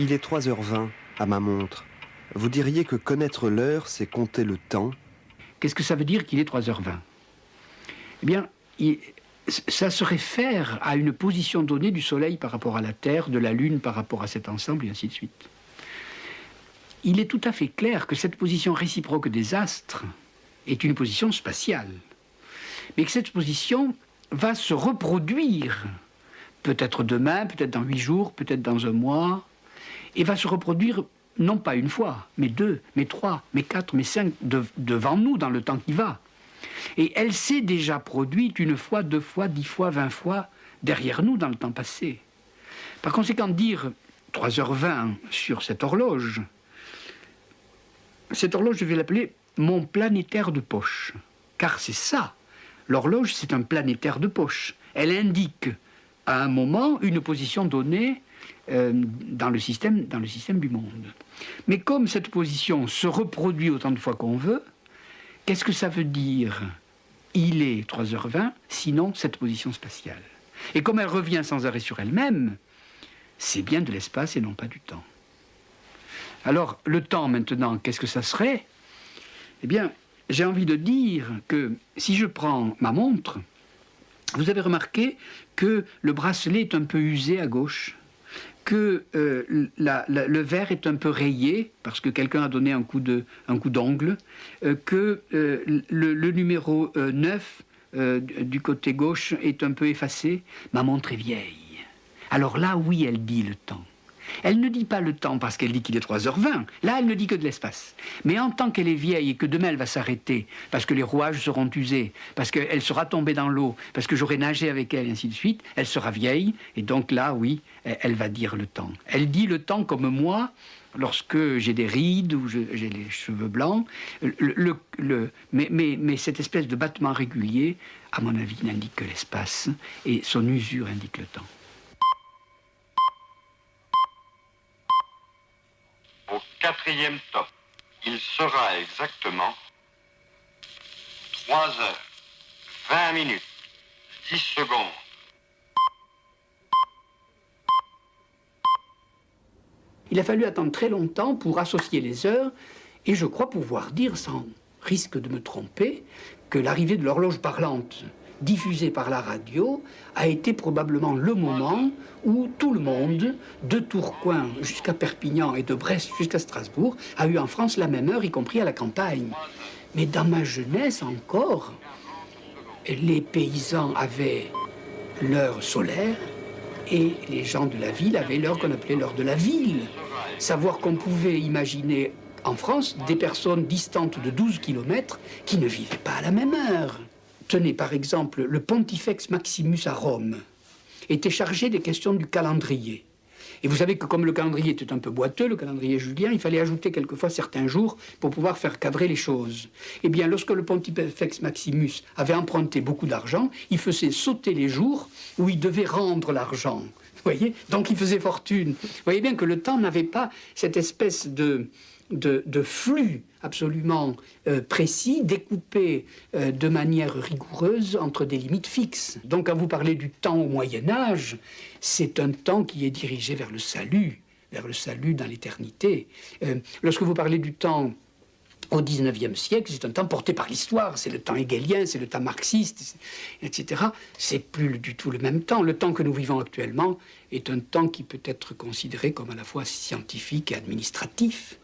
Il est 3h20 à ma montre. Vous diriez que connaître l'heure, c'est compter le temps? Qu'est-ce que ça veut dire qu'il est 3h20? Eh bien, ça se réfère à une position donnée du Soleil par rapport à la Terre, de la Lune par rapport à cet ensemble, et ainsi de suite. Il est tout à fait clair que cette position réciproque des astres est une position spatiale, mais que cette position va se reproduire, peut-être demain, peut-être dans 8 jours, peut-être dans un mois, et va se reproduire non pas une fois, mais 2, mais 3, mais 4, mais 5, devant nous dans le temps qui va. Et elle s'est déjà produite 1 fois, 2 fois, 10 fois, 20 fois derrière nous dans le temps passé. Par conséquent, dire 3h20 sur cette horloge, je vais l'appeler mon planétaire de poche. Car c'est ça, l'horloge c'est un planétaire de poche. Elle indique à un moment une position donnée dans le système du monde. Mais comme cette position se reproduit autant de fois qu'on veut, qu'est-ce que ça veut dire? Il est 3h20, sinon cette position spatiale. Et comme elle revient sans arrêt sur elle-même, c'est bien de l'espace et non pas du temps. Alors, le temps maintenant, qu'est-ce que ça serait? Eh bien, j'ai envie de dire que si je prends ma montre, vous avez remarqué que le bracelet est un peu usé à gauche, que le verre est un peu rayé parce que quelqu'un a donné un coup d'ongle, que le numéro 9 du côté gauche est un peu effacé. Ma montre est vieille. Alors là, oui, elle dit le temps. Elle ne dit pas le temps parce qu'elle dit qu'il est 3h20. Là, elle ne dit que de l'espace. Mais en tant qu'elle est vieille et que demain elle va s'arrêter, parce que les rouages seront usés, parce qu'elle sera tombée dans l'eau, parce que j'aurai nagé avec elle, et ainsi de suite, elle sera vieille. Et donc là, oui, elle va dire le temps. Elle dit le temps comme moi, lorsque j'ai des rides ou j'ai les cheveux blancs. Mais cette espèce de battement régulier, à mon avis, n'indique que l'espace. Et son usure indique le temps. Au 4e top, il sera exactement 3h20, 10 secondes. Il a fallu attendre très longtemps pour associer les heures, et je crois pouvoir dire, sans risque de me tromper, que l'arrivée de l'horloge parlante diffusée par la radio a été probablement le moment où tout le monde, de Tourcoing jusqu'à Perpignan et de Brest jusqu'à Strasbourg, a eu en France la même heure, y compris à la campagne. Mais dans ma jeunesse encore, les paysans avaient l'heure solaire et les gens de la ville avaient l'heure qu'on appelait l'heure de la ville. Savoir qu'on pouvait imaginer en France des personnes distantes de 12 km qui ne vivaient pas à la même heure. Tenez, par exemple, le Pontifex Maximus à Rome était chargé des questions du calendrier. Et vous savez que comme le calendrier était un peu boiteux, le calendrier julien, il fallait ajouter quelquefois certains jours pour pouvoir faire cadrer les choses. Eh bien, lorsque le Pontifex Maximus avait emprunté beaucoup d'argent, il faisait sauter les jours où il devait rendre l'argent. Vous voyez? Donc il faisait fortune. Vous voyez bien que le temps n'avait pas cette espèce de flux absolument précis, découpé de manière rigoureuse entre des limites fixes. Donc quand vous parlez du temps au Moyen-Âge, c'est un temps qui est dirigé vers le salut dans l'éternité. Lorsque vous parlez du temps au XIXe siècle, c'est un temps porté par l'histoire, c'est le temps hegelien, c'est le temps marxiste, etc. C'est plus du tout le même temps. Le temps que nous vivons actuellement est un temps qui peut être considéré comme à la fois scientifique et administratif.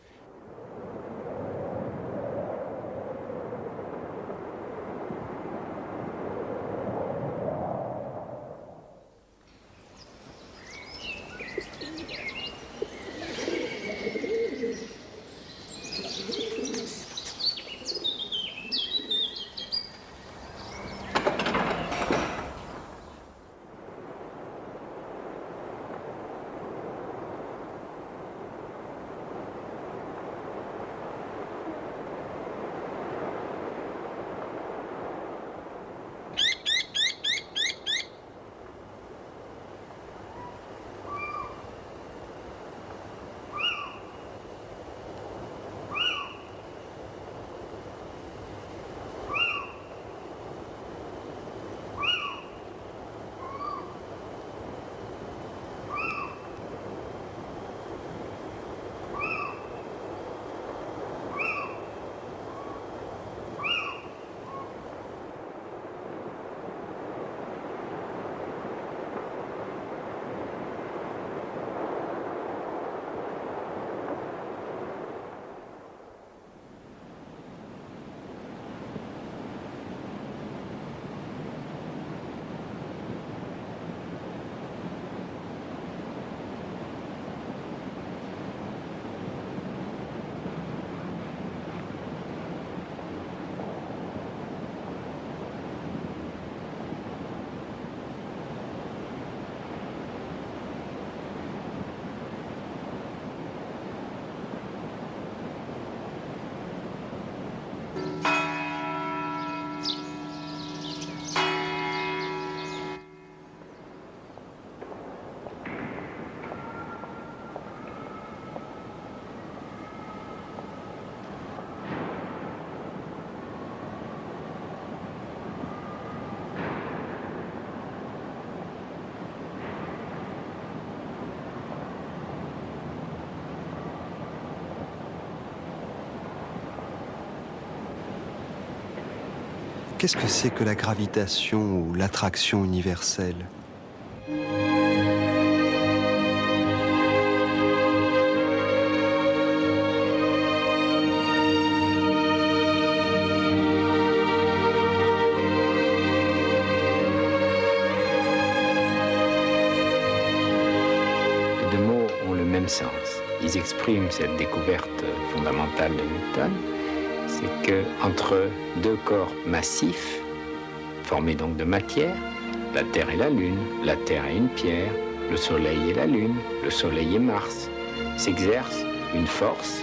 Qu'est-ce que c'est que la gravitation ou l'attraction universelle ? Les deux mots ont le même sens. Ils expriment cette découverte fondamentale de Newton, c'est que entre deux corps massifs, formés donc de matière, la Terre et la Lune, la Terre et une pierre, le Soleil et la Lune, le Soleil et Mars, s'exerce une force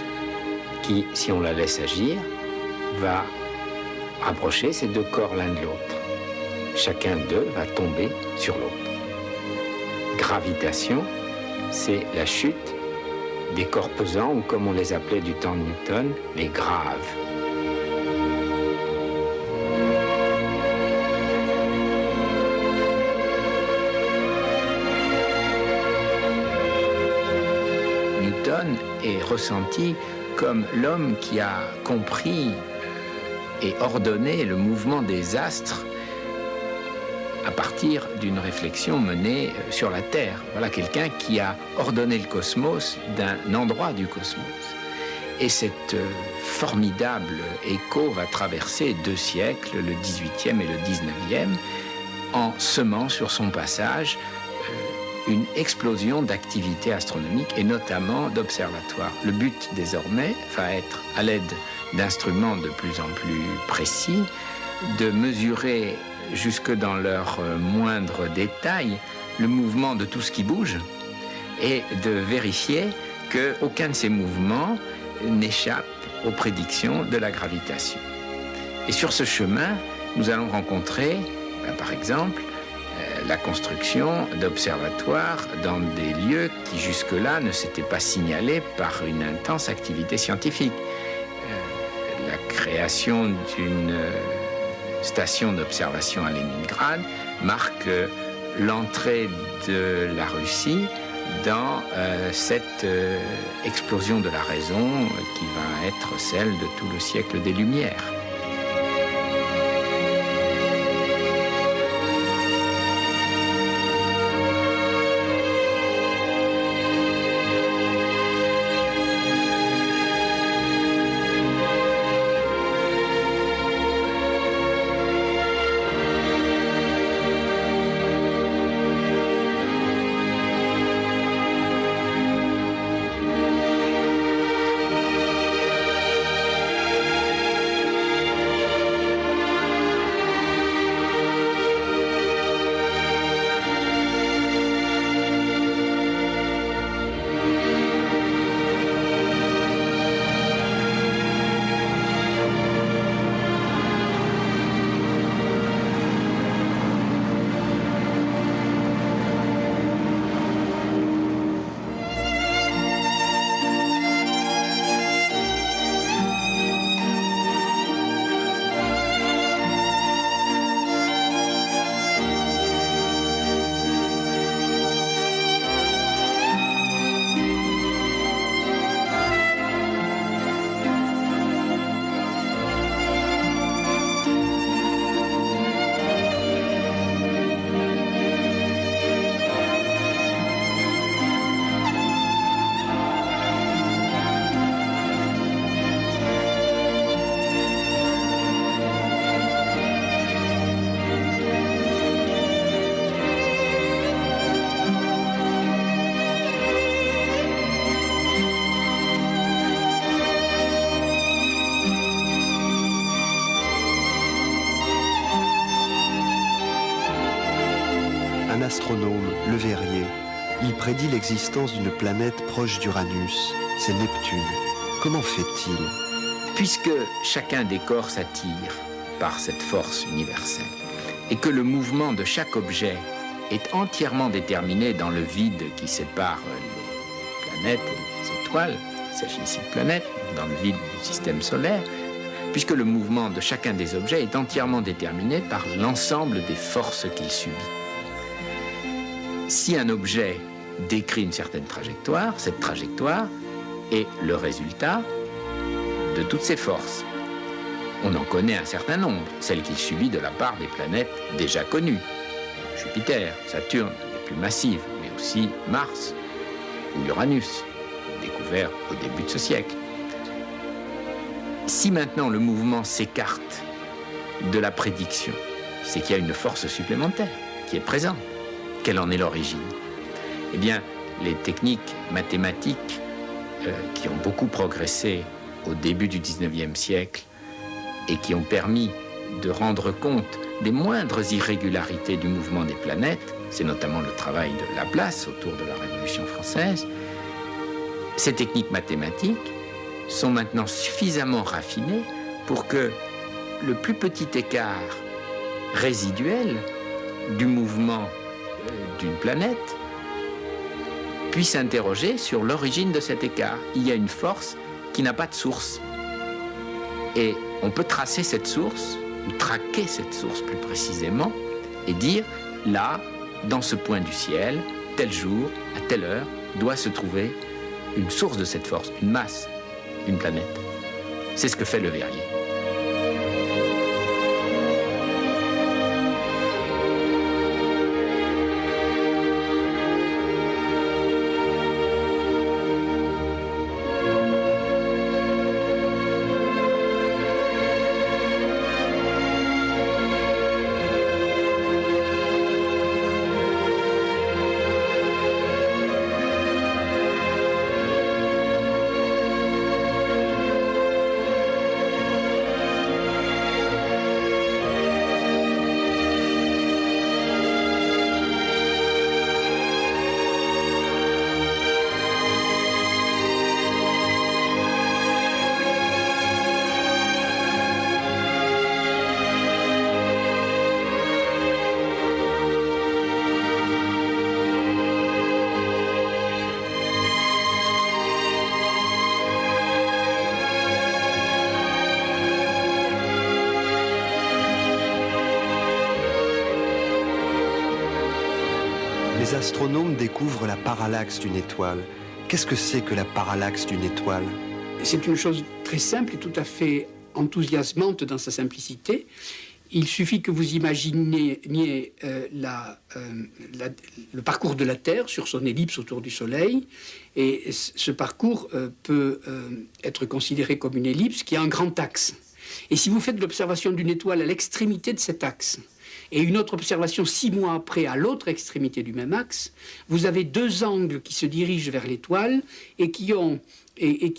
qui, si on la laisse agir, va rapprocher ces deux corps l'un de l'autre. Chacun d'eux va tomber sur l'autre. Gravitation, c'est la chute des corps pesants, ou comme on les appelait du temps de Newton, les graves. Newton est ressenti comme l'homme qui a compris et ordonné le mouvement des astres à partir d'une réflexion menée sur la Terre. Voilà quelqu'un qui a ordonné le cosmos d'un endroit du cosmos. Et cette formidable écho va traverser 2 siècles, le 18e et le 19e, en semant sur son passage une explosion d'activités astronomiques et notamment d'observatoires. Le but désormais va être, à l'aide d'instruments de plus en plus précis, de mesurer jusque dans leurs moindres détails le mouvement de tout ce qui bouge et de vérifier qu'aucun de ces mouvements n'échappe aux prédictions de la gravitation. Et sur ce chemin, nous allons rencontrer, par exemple, la construction d'observatoires dans des lieux qui jusque-là ne s'étaient pas signalés par une intense activité scientifique. La création d'une station d'observation à Leningrad marque l'entrée de la Russie dans cette explosion de la raison qui va être celle de tout le siècle des Lumières. Un astronome, Le Verrier, il prédit l'existence d'une planète proche d'Uranus, c'est Neptune. Comment fait-il ? Puisque chacun des corps s'attire par cette force universelle et que le mouvement de chaque objet est entièrement déterminé dans le vide qui sépare les planètes et les étoiles, il s'agit ici de planètes, dans le vide du système solaire, puisque le mouvement de chacun des objets est entièrement déterminé par l'ensemble des forces qu'il subit. Si un objet décrit une certaine trajectoire, cette trajectoire est le résultat de toutes ces forces. On en connaît un certain nombre, celles qu'il subit de la part des planètes déjà connues. Jupiter, Saturne, les plus massives, mais aussi Mars ou Uranus, découvert au début de ce siècle. Si maintenant le mouvement s'écarte de la prédiction, c'est qu'il y a une force supplémentaire qui est présente. Quelle en est l'origine? Eh bien, les techniques mathématiques qui ont beaucoup progressé au début du XIXe siècle et qui ont permis de rendre compte des moindres irrégularités du mouvement des planètes, c'est notamment le travail de Laplace autour de la Révolution française, ces techniques mathématiques sont maintenant suffisamment raffinées pour que le plus petit écart résiduel du mouvement d'une planète puisse interroger sur l'origine de cet écart. Il y a une force qui n'a pas de source. Et on peut tracer cette source, ou traquer cette source plus précisément, et dire, là, dans ce point du ciel, tel jour, à telle heure, doit se trouver une source de cette force, une masse, une planète. C'est ce que fait Le Verrier. Les astronomes découvrent la parallaxe d'une étoile. Qu'est-ce que c'est que la parallaxe d'une étoile? C'est une chose très simple et tout à fait enthousiasmante dans sa simplicité. Il suffit que vous imaginiez le parcours de la Terre sur son ellipse autour du Soleil. Et ce parcours peut être considéré comme une ellipse qui a un grand axe. Et si vous faites l'observation d'une étoile à l'extrémité de cet axe, et une autre observation 6 mois après à l'autre extrémité du même axe, vous avez deux angles qui se dirigent vers l'étoile et qui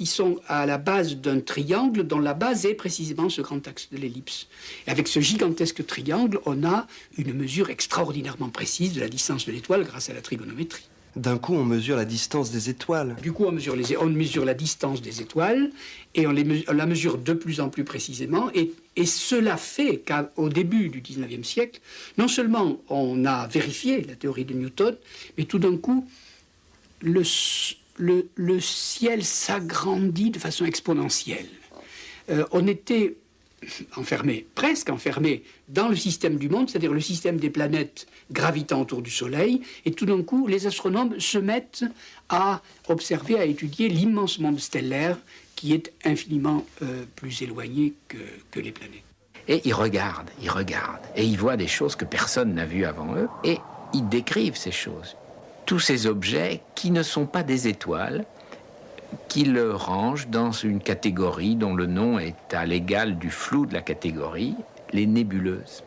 sont à la base d'un triangle dont la base est précisément ce grand axe de l'ellipse. Et avec ce gigantesque triangle, on a une mesure extraordinairement précise de la distance de l'étoile grâce à la trigonométrie. D'un coup, on mesure la distance des étoiles. Du coup, on mesure la distance des étoiles et on la mesure de plus en plus précisément. Et cela fait qu'au début du 19e siècle, non seulement on a vérifié la théorie de Newton, mais tout d'un coup, le ciel s'agrandit de façon exponentielle. On était presque enfermé dans le système du monde, c'est-à-dire le système des planètes gravitant autour du Soleil, et tout d'un coup, les astronomes se mettent à observer, à étudier l'immense monde stellaire qui est infiniment plus éloigné que les planètes. Et ils regardent, et ils voient des choses que personne n'a vues avant eux, et ils décrivent ces choses. Tous ces objets qui ne sont pas des étoiles, qu'ils rangent dans une catégorie dont le nom est à l'égal du flou de la catégorie, les nébuleuses.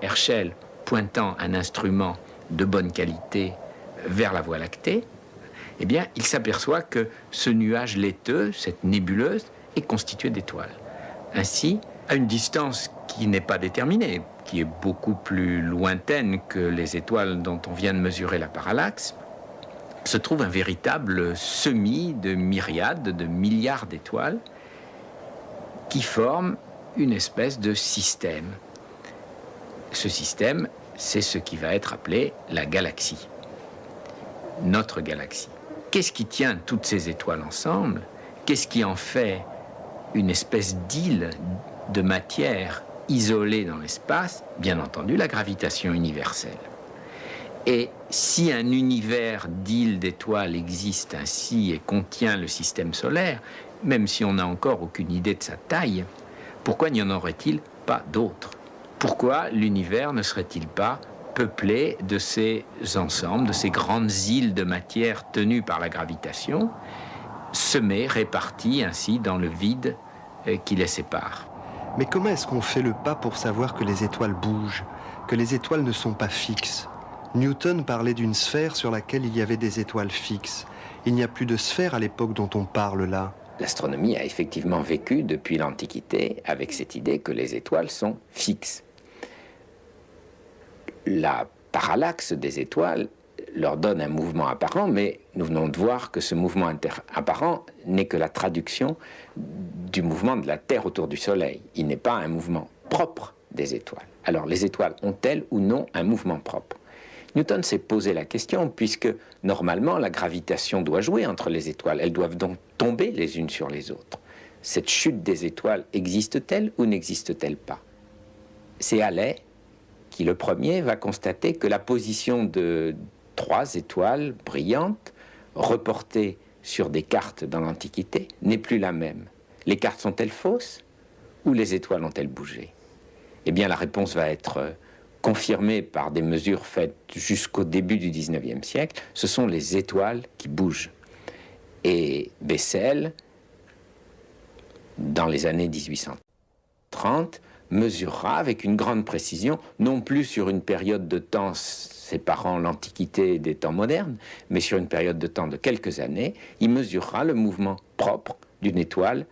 Herschel, pointant un instrument de bonne qualité vers la Voie lactée, eh bien, il s'aperçoit que ce nuage laiteux, cette nébuleuse, est constitué d'étoiles. Ainsi, à une distance qui n'est pas déterminée, qui est beaucoup plus lointaine que les étoiles dont on vient de mesurer la parallaxe, se trouve un véritable semis de myriades, de milliards d'étoiles qui forment une espèce de système. Ce système, c'est ce qui va être appelé la galaxie, notre galaxie. Qu'est-ce qui tient toutes ces étoiles ensemble? Qu'est-ce qui en fait une espèce d'île de matière isolée dans l'espace? Bien entendu, la gravitation universelle. Et si un univers d'îles d'étoiles existe ainsi et contient le système solaire, même si on n'a encore aucune idée de sa taille, pourquoi n'y en aurait-il pas d'autres? Pourquoi l'univers ne serait-il pas peuplé de ces ensembles, de ces grandes îles de matière tenues par la gravitation, semées, réparties ainsi dans le vide qui les sépare? Mais comment est-ce qu'on fait le pas pour savoir que les étoiles bougent, que les étoiles ne sont pas fixes? Newton parlait d'une sphère sur laquelle il y avait des étoiles fixes. Il n'y a plus de sphère à l'époque dont on parle là. L'astronomie a effectivement vécu depuis l'Antiquité avec cette idée que les étoiles sont fixes. La parallaxe des étoiles leur donne un mouvement apparent, mais nous venons de voir que ce mouvement apparent n'est que la traduction du mouvement de la Terre autour du Soleil. Il n'est pas un mouvement propre des étoiles. Alors les étoiles ont-elles ou non un mouvement propre? Newton s'est posé la question puisque normalement la gravitation doit jouer entre les étoiles. Elles doivent donc tomber les unes sur les autres. Cette chute des étoiles existe-t-elle ou n'existe-t-elle pas? C'est Halley qui, le premier, va constater que la position de 3 étoiles brillantes reportées sur des cartes dans l'Antiquité n'est plus la même. Les cartes sont-elles fausses ou les étoiles ont-elles bougé? Eh bien, la réponse va être confirmée par des mesures faites jusqu'au début du XIXe siècle. Ce sont les étoiles qui bougent. Et Bessel, dans les années 1830, mesurera avec une grande précision, non plus sur une période de temps séparant l'Antiquité des temps modernes, mais sur une période de temps de quelques années, il mesurera le mouvement propre d'une étoile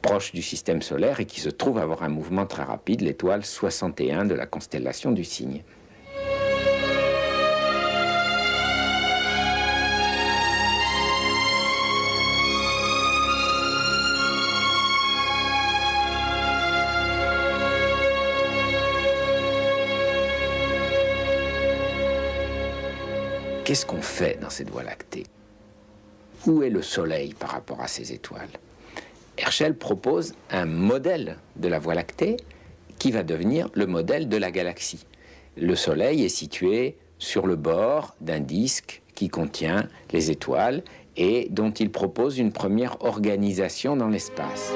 proche du système solaire et qui se trouve avoir un mouvement très rapide, l'étoile 61 de la constellation du Cygne. Qu'est-ce qu'on fait dans cette Voie lactée? Où est le Soleil par rapport à ces étoiles? Herschel propose un modèle de la Voie lactée qui va devenir le modèle de la galaxie. Le Soleil est situé sur le bord d'un disque qui contient les étoiles et dont il propose une première organisation dans l'espace.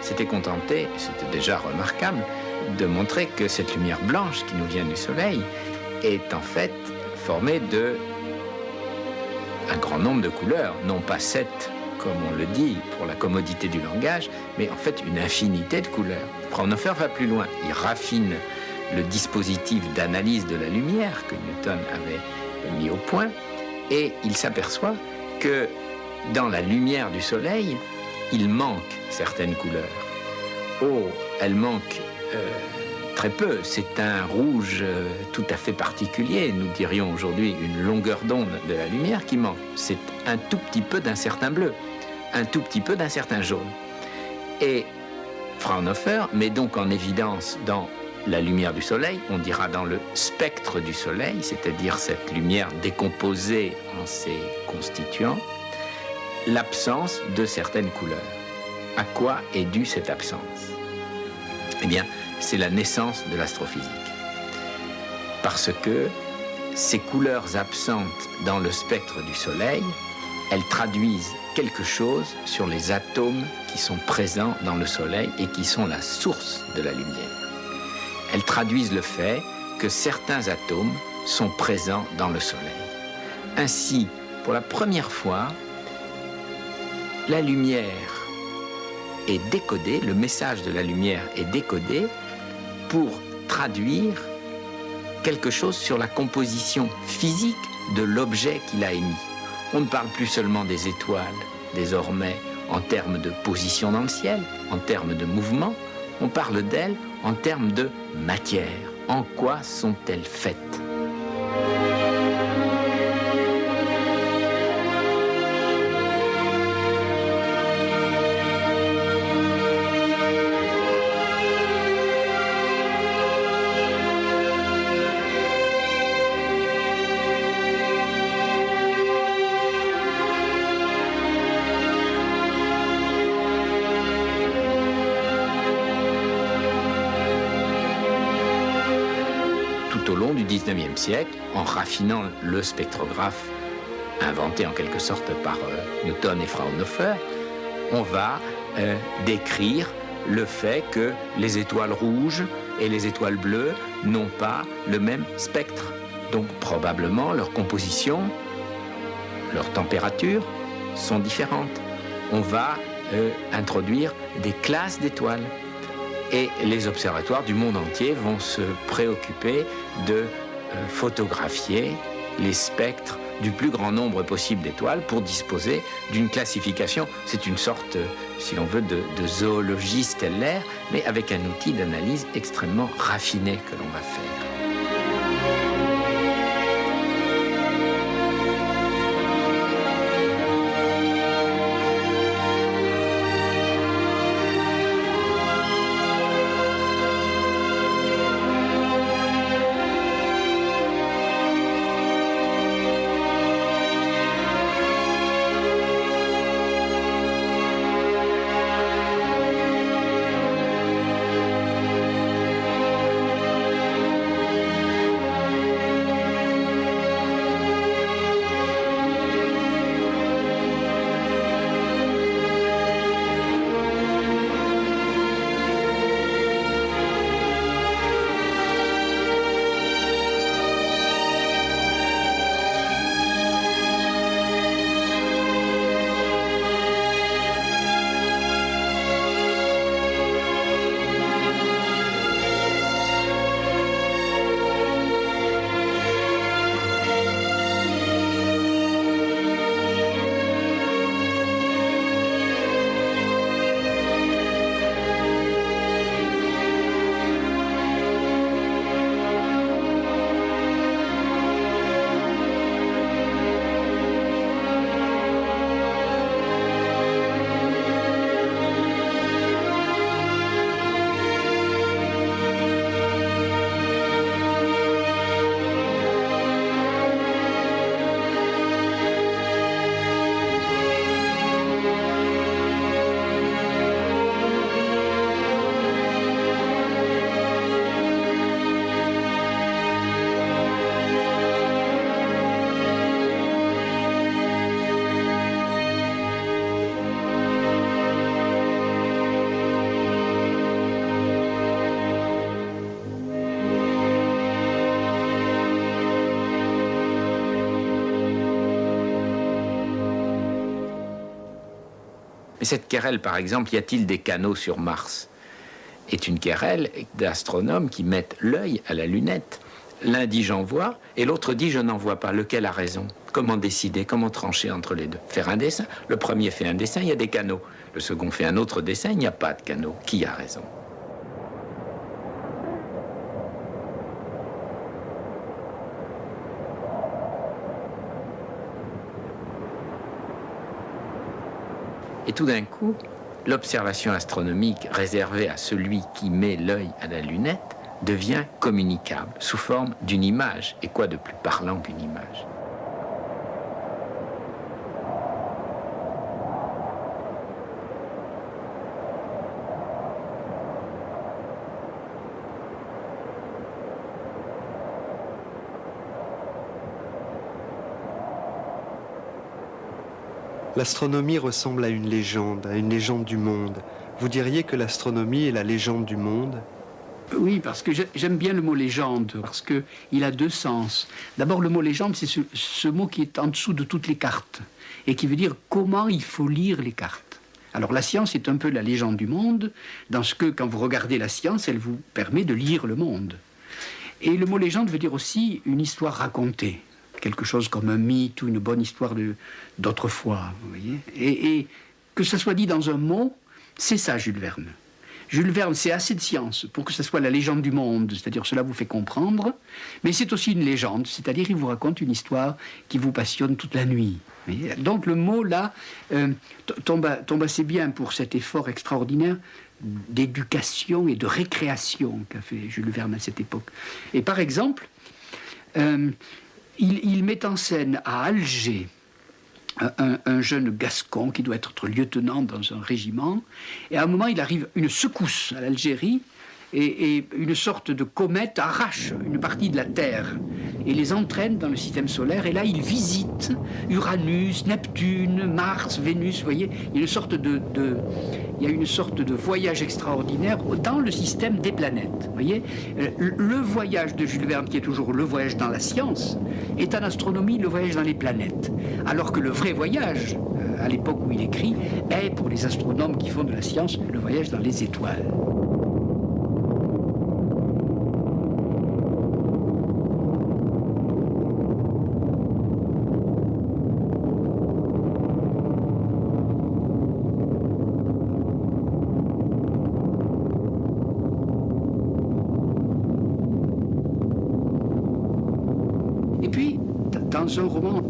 S'était contenté, c'était déjà remarquable, de montrer que cette lumière blanche qui nous vient du Soleil est en fait formée de un grand nombre de couleurs, non pas 7 comme on le dit pour la commodité du langage, mais en fait une infinité de couleurs. Fraunhofer va plus loin, il raffine le dispositif d'analyse de la lumière que Newton avait mis au point et il s'aperçoit que dans la lumière du Soleil, il manque certaines couleurs. Oh, elles manquent très peu. C'est un rouge tout à fait particulier. Nous dirions aujourd'hui une longueur d'onde de la lumière qui manque. C'est un tout petit peu d'un certain bleu, un tout petit peu d'un certain jaune. Et Fraunhofer met donc en évidence dans la lumière du Soleil, on dira dans le spectre du Soleil, c'est-à-dire cette lumière décomposée en ses constituants, l'absence de certaines couleurs. À quoi est due cette absence? Eh bien, c'est la naissance de l'astrophysique. Parce que ces couleurs absentes dans le spectre du Soleil, elles traduisent quelque chose sur les atomes qui sont présents dans le Soleil et qui sont la source de la lumière. Elles traduisent le fait que certains atomes sont présents dans le Soleil. Ainsi, pour la première fois, la lumière est décodée, le message de la lumière est décodé pour traduire quelque chose sur la composition physique de l'objet qu'il a émis. On ne parle plus seulement des étoiles, désormais, en termes de position dans le ciel, en termes de mouvement, on parle d'elles en termes de matière. En quoi sont-elles faites ? Tout au long du XIXe siècle, en raffinant le spectrographe inventé en quelque sorte par Newton et Fraunhofer, on va décrire le fait que les étoiles rouges et les étoiles bleues n'ont pas le même spectre. Donc probablement leur composition, leur température sont différentes. On va introduire des classes d'étoiles. Et les observatoires du monde entier vont se préoccuper de photographier les spectres du plus grand nombre possible d'étoiles pour disposer d'une classification. C'est une sorte, si l'on veut, de zoologie stellaire, mais avec un outil d'analyse extrêmement raffiné que l'on va faire. Mais cette querelle, par exemple, y a-t-il des canaux sur Mars, est une querelle d'astronomes qui mettent l'œil à la lunette. L'un dit j'en vois et l'autre dit je n'en vois pas. Lequel a raison? Comment décider? Comment trancher entre les deux? Faire un dessin. Le premier fait un dessin, il y a des canaux. Le second fait un autre dessin, il n'y a pas de canaux. Qui a raison? Et tout d'un coup, l'observation astronomique réservée à celui qui met l'œil à la lunette devient communicable sous forme d'une image. Et quoi de plus parlant qu'une image? L'astronomie ressemble à une légende du monde. Vous diriez que l'astronomie est la légende du monde? Oui, parce que j'aime bien le mot légende, parce qu'il a deux sens. D'abord, le mot légende, c'est ce mot qui est en dessous de toutes les cartes, et qui veut dire comment il faut lire les cartes. Alors la science est un peu la légende du monde, dans ce que, quand vous regardez la science, elle vous permet de lire le monde. Et le mot légende veut dire aussi une histoire racontée. Quelque chose comme un mythe ou une bonne histoire d'autrefois, vous voyez. Et que ça soit dit dans un mot, c'est ça Jules Verne. Jules Verne, c'est assez de science pour que ce soit la légende du monde, c'est-à-dire cela vous fait comprendre, mais c'est aussi une légende, c'est-à-dire il vous raconte une histoire qui vous passionne toute la nuit. Donc le mot là tombe assez bien pour cet effort extraordinaire d'éducation et de récréation qu'a fait Jules Verne à cette époque. Et par exemple, il met en scène à Alger un jeune Gascon qui doit être lieutenant dans un régiment, et à un moment il arrive une secousse à l'Algérie, et une sorte de comète arrache une partie de la Terre et les entraîne dans le système solaire, et là il visite Uranus, Neptune, Mars, Vénus, vous voyez, il y a une sorte de voyage extraordinaire dans le système des planètes, vous voyez. Le voyage de Jules Verne, qui est toujours le voyage dans la science, est en astronomie le voyage dans les planètes, alors que le vrai voyage, à l'époque où il écrit, est pour les astronomes qui font de la science le voyage dans les étoiles. Et puis, dans un roman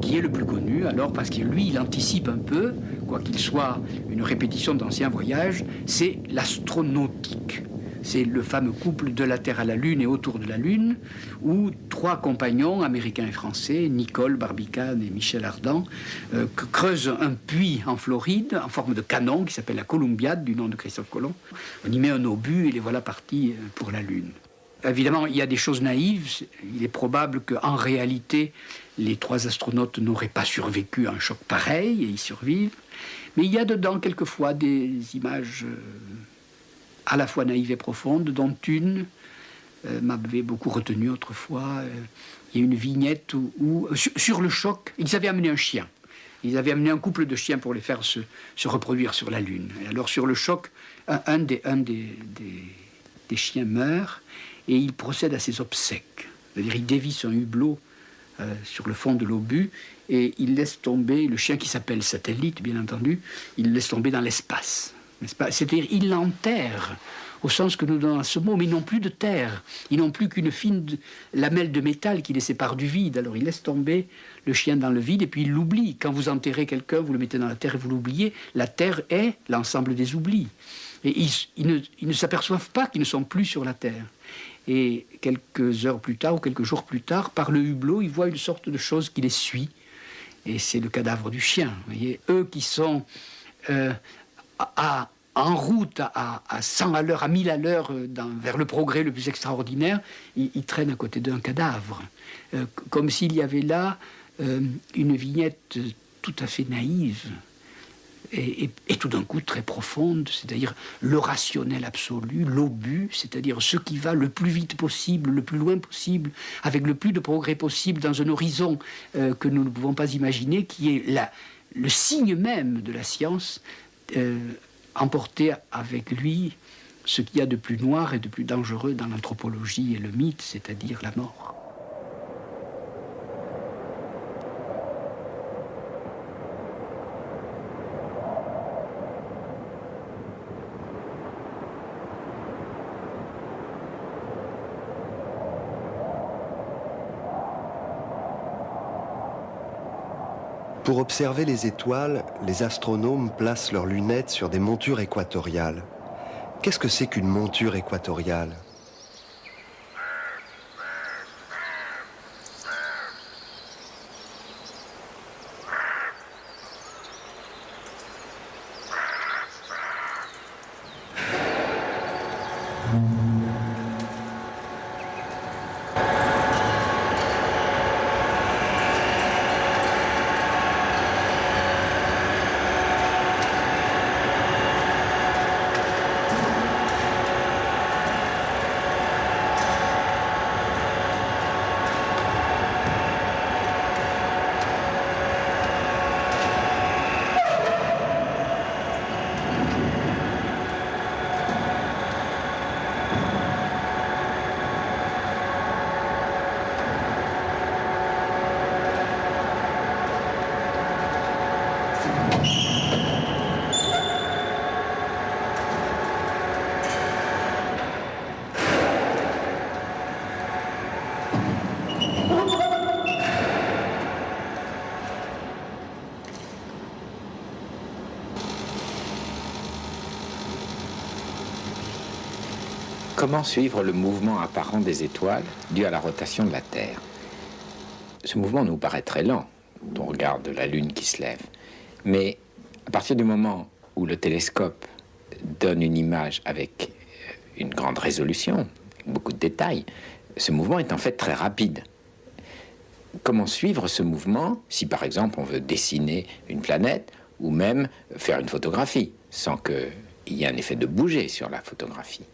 qui est le plus connu, alors parce que lui, il anticipe un peu, quoiqu'il soit une répétition d'anciens voyages, c'est l'astronautique. C'est le fameux couple de la Terre à la Lune et autour de la Lune, où trois compagnons, américains et français, Nicole, Barbicane et Michel Ardan, creusent un puits en Floride, en forme de canon, qui s'appelle la Columbiad, du nom de Christophe Colomb. On y met un obus et les voilà partis pour la Lune. Évidemment, il y a des choses naïves. Il est probable qu'en réalité, les trois astronautes n'auraient pas survécu à un choc pareil, et ils survivent. Mais il y a dedans, quelquefois, des images à la fois naïves et profondes, dont une m'avait beaucoup retenu autrefois. Il y a une vignette où sur le choc, ils avaient amené un chien. Ils avaient amené un couple de chiens pour les faire se reproduire sur la Lune. Et alors, sur le choc, un des chiens meurt, et il procède à ses obsèques. C'est-à-dire, il dévisse un hublot sur le fond de l'obus, et il laisse tomber le chien qui s'appelle Satellite, bien entendu, il le laisse tomber dans l'espace. C'est-à-dire, il l'enterre, au sens que nous donnons à ce mot, mais ils n'ont plus de terre. Ils n'ont plus qu'une fine lamelle de métal qui les sépare du vide. Alors, il laisse tomber le chien dans le vide, et puis il l'oublie. Quand vous enterrez quelqu'un, vous le mettez dans la terre et vous l'oubliez. La terre est l'ensemble des oublis. Et ils ne s'aperçoivent pas qu'ils ne sont plus sur la terre. Et quelques heures plus tard, ou quelques jours plus tard, par le hublot, ils voient une sorte de chose qui les suit. Et c'est le cadavre du chien. Vous voyez, eux qui sont en route à 100 à l'heure, à 1000 à l'heure, vers le progrès le plus extraordinaire, ils traînent à côté d'un cadavre. Comme s'il y avait là une vignette tout à fait naïve. Et tout d'un coup très profonde, c'est-à-dire le rationnel absolu, l'obus, c'est-à-dire ce qui va le plus vite possible, le plus loin possible, avec le plus de progrès possible dans un horizon que nous ne pouvons pas imaginer, qui est le signe même de la science, emporter avec lui ce qu'il y a de plus noir et de plus dangereux dans l'anthropologie et le mythe, c'est-à-dire la mort. Pour observer les étoiles, les astronomes placent leurs lunettes sur des montures équatoriales. Qu'est-ce que c'est qu'une monture équatoriale ? Comment suivre le mouvement apparent des étoiles dû à la rotation de la Terre? Ce mouvement nous paraît très lent, quand on regarde la Lune qui se lève. Mais à partir du moment où le télescope donne une image avec une grande résolution, beaucoup de détails, ce mouvement est en fait très rapide. Comment suivre ce mouvement si par exemple on veut dessiner une planète ou même faire une photographie sans qu'il y ait un effet de bouger sur la photographie?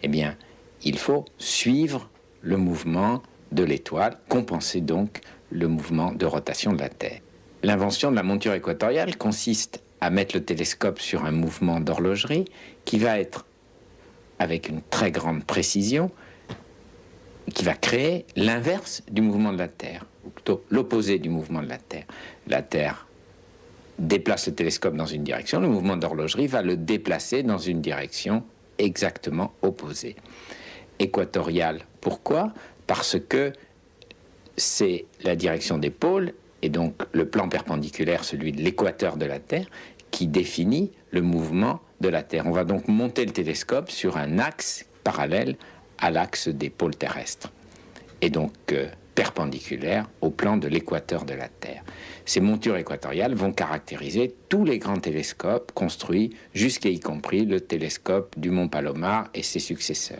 Eh bien, il faut suivre le mouvement de l'étoile, compenser donc le mouvement de rotation de la Terre. L'invention de la monture équatoriale consiste à mettre le télescope sur un mouvement d'horlogerie qui va être, avec une très grande précision, qui va créer l'inverse du mouvement de la Terre, ou plutôt l'opposé du mouvement de la Terre. La Terre déplace le télescope dans une direction, le mouvement d'horlogerie va le déplacer dans une direction exactement opposée. Équatoriale, pourquoi? Parce que c'est la direction des pôles, et donc le plan perpendiculaire, celui de l'équateur de la Terre, qui définit le mouvement de la Terre. On va donc monter le télescope sur un axe parallèle à l'axe des pôles terrestres, et donc perpendiculaire au plan de l'équateur de la Terre. Ces montures équatoriales vont caractériser tous les grands télescopes construits, jusqu'à y compris le télescope du Mont Palomar et ses successeurs.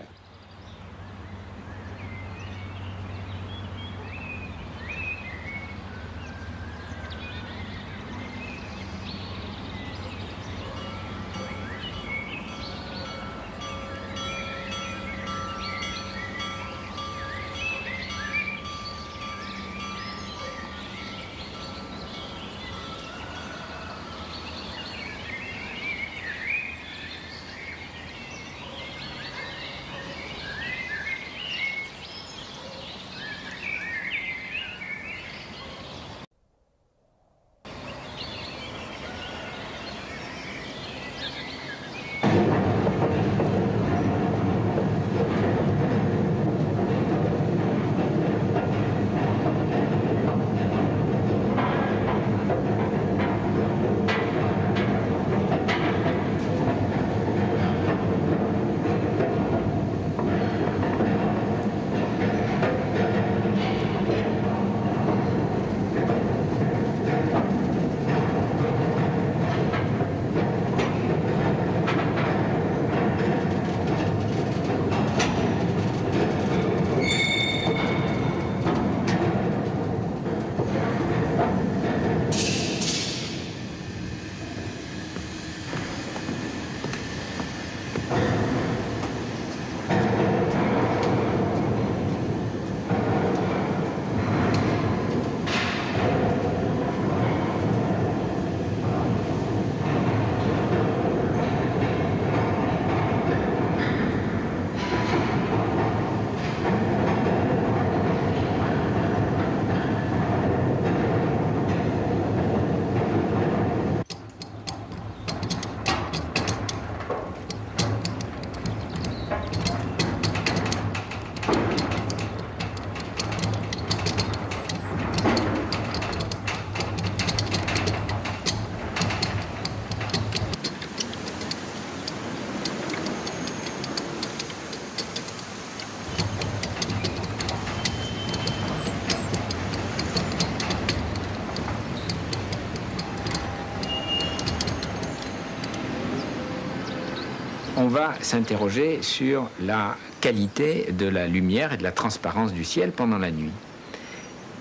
On va s'interroger sur la qualité de la lumière et de la transparence du ciel pendant la nuit.